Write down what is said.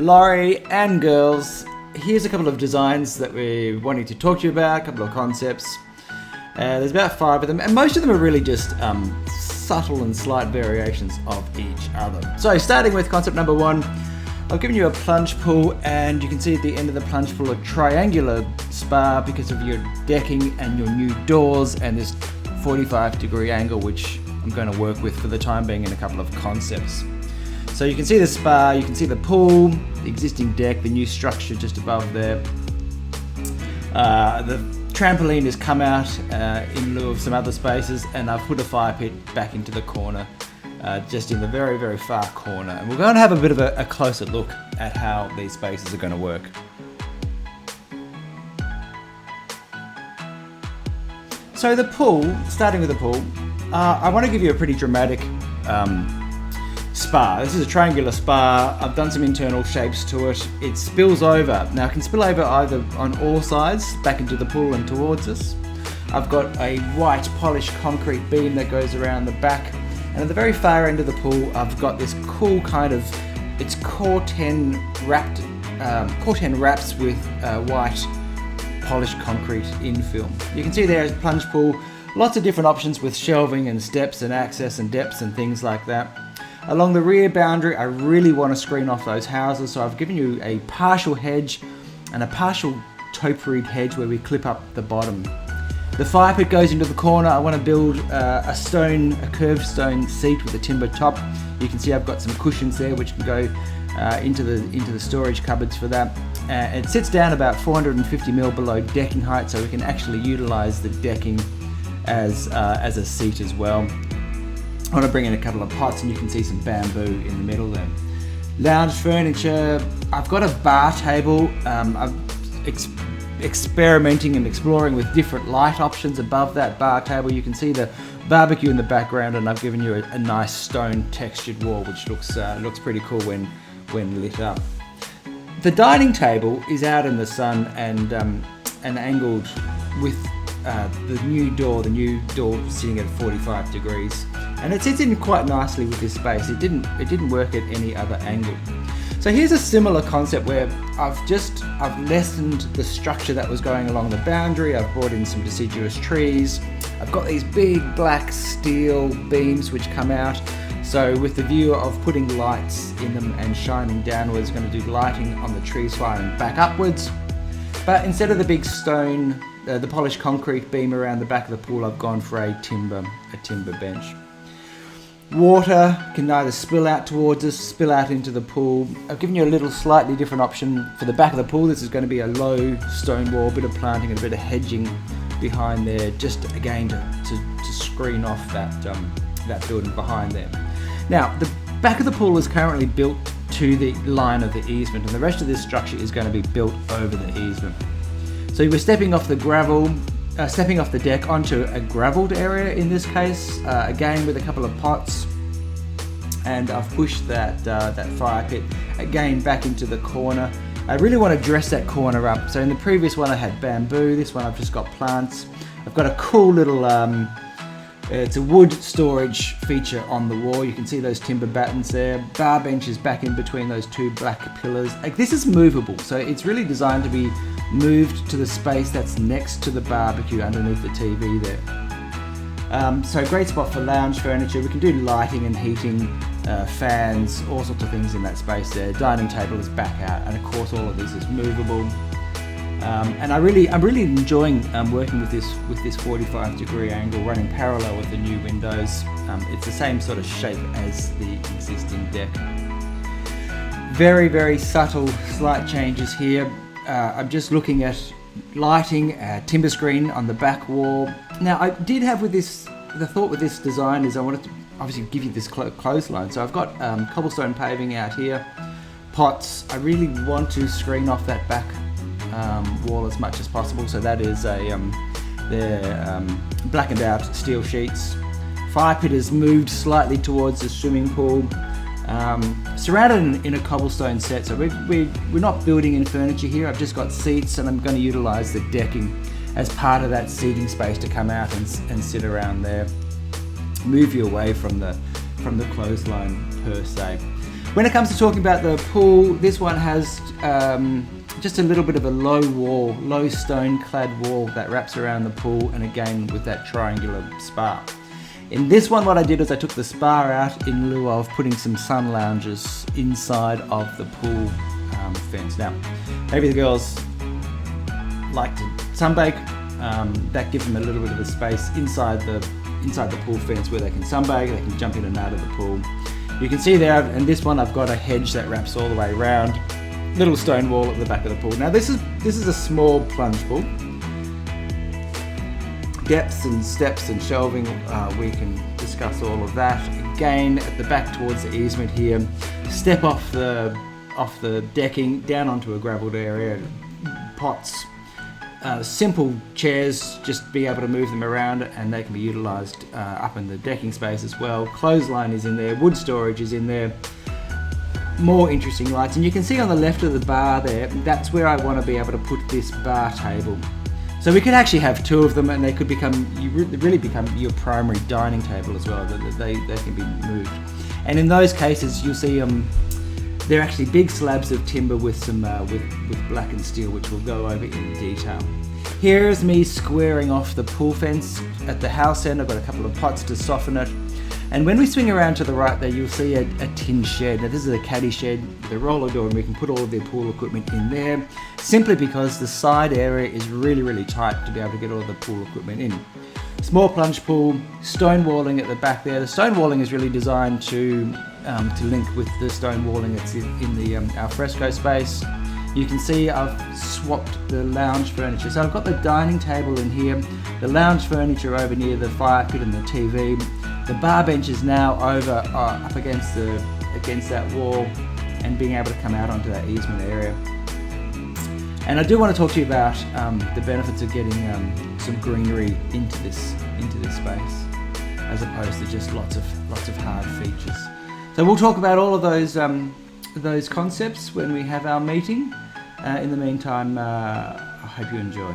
Laurie and girls, here's a couple of designs that we're wanting to talk to you about, a couple of concepts. There's about 5 of them, and most of them are really just subtle and slight variations of each other. So starting with concept number 1, I've given you a plunge pool, and you can see at the end of the plunge pool a triangular spa because of your decking and your new doors and this 45-degree angle, which I'm going to work with for the time being in a couple of concepts. So you can see the spa, you can see the pool, the existing deck, the new structure just above there. The trampoline has come out in lieu of some other spaces, and I've put a fire pit back into the corner, just in the very, very far corner. And we're going to have a bit of a closer look at how these spaces are going to work. So the pool, starting with the pool, I want to give you a pretty dramatic spa. This is a triangular spa. I've done some internal shapes to it. It spills over. Now it can spill over either on all sides, back into the pool and towards us. I've got a white polished concrete beam that goes around the back. And at the very far end of the pool, I've got this cool kind of, it's Corten wraps with white polished concrete infill. You can see there's plunge pool, lots of different options with shelving and steps and access and depths and things like that. Along the rear boundary, I really want to screen off those houses, so I've given you a partial hedge and a partial topiaried hedge where we clip up the bottom. The fire pit goes into the corner. I want to build a curved stone seat with a timber top. You can see I've got some cushions there which can go into the storage cupboards for that. It sits down about 450mm below decking height, so we can actually utilize the decking as a seat as well. I want to bring in a couple of pots, and you can see some bamboo in the middle there. Lounge furniture. I've got a bar table. I'm experimenting and exploring with different light options above that bar table. You can see the barbecue in the background, and I've given you a nice stone textured wall, which looks pretty cool when lit up. The dining table is out in the sun and angled with the new door sitting at 45 degrees, and it sits in quite nicely with this space. It didn't work at any other angle. So here's a similar concept where I've lessened the structure that was going along the boundary. I've brought in some deciduous trees. I've got these big black steel beams which come out. So with the view of putting lights in them and shining downwards, going to do lighting on the trees flying back upwards. But instead of the big stone, the polished concrete beam around the back of the pool, I've gone for a timber bench. Water can either spill out towards us, spill out into the pool. I've given you a little slightly different option for the back of the pool. This is going to be a low stone wall, a bit of planting and a bit of hedging behind there, just again to screen off that building behind there. Now, the back of the pool is currently built to the line of the easement, and the rest of this structure is going to be built over the easement. So we're stepping off the deck onto a gravelled area in this case, again with a couple of pots, and I've pushed that fire pit again back into the corner. I really want to dress that corner up. So in the previous one I had bamboo, this one I've just got plants. I've got a cool little, it's a wood storage feature on the wall. You can see those timber battens there. Bar benches back in between those two black pillars. This is movable, so it's really designed to be moved to the space that's next to the barbecue underneath the TV there. So great spot for lounge furniture. We can do lighting and heating, fans, all sorts of things in that space there. Dining table is back out, and of course all of this is movable. And I'm really enjoying working with this 45-degree angle, running parallel with the new windows. It's the same sort of shape as the existing deck. Very, very subtle, slight changes here. I'm just looking at lighting, timber screen on the back wall. Now I did have the thought with this design is I wanted to obviously give you this clothesline. So I've got cobblestone paving out here, pots. I really want to screen off that back wall as much as possible. So that is they're blackened out steel sheets. Fire pit has moved slightly towards the swimming pool. Surrounded in a cobblestone set, so we're not building in furniture here. I've just got seats, and I'm going to utilise the decking as part of that seating space to come out and sit around there. Move you away from the clothesline per se. When it comes to talking about the pool, this one has just a little bit of a low stone-clad wall that wraps around the pool, and again with that triangular spa. In this one, what I did is I took the spa out in lieu of putting some sun lounges inside of the pool fence. Now, maybe the girls like to sunbake. That gives them a little bit of a space inside the pool fence where they can sunbake, they can jump in and out of the pool. You can see there, and this one I've got a hedge that wraps all the way around. Little stone wall at the back of the pool. Now this is a small plunge pool. Depths and steps and shelving, we can discuss all of that. Again, at the back towards the easement here, step off the decking down onto a gravelled area, pots, simple chairs, just be able to move them around, and they can be utilised up in the decking space as well. Clothesline is in there, wood storage is in there. More interesting lights, and you can see on the left of the bar there, that's where I want to be able to put this bar table. So we could actually have two of them, and they could really become your primary dining table as well. They can be moved. And in those cases, you'll see they're actually big slabs of timber with some with blackened steel, which we'll go over in detail. Here's me squaring off the pool fence at the house end. I've got a couple of pots to soften it. And when we swing around to the right there, you'll see a tin shed. Now this is a caddy shed with a roller door, and we can put all of their pool equipment in there, simply because the side area is really tight to be able to get all the pool equipment in. Small plunge pool, stone walling at the back there. The stone walling is really designed to link with the stone walling that's in the alfresco space. You can see I've swapped the lounge furniture. So I've got the dining table in here, the lounge furniture over near the fire pit and the TV. The bar bench is now over up against that wall, and being able to come out onto that easement area. And I do want to talk to you about the benefits of getting some greenery into this space, as opposed to just lots of hard features. So we'll talk about all of those concepts when we have our meeting. In the meantime, I hope you enjoy.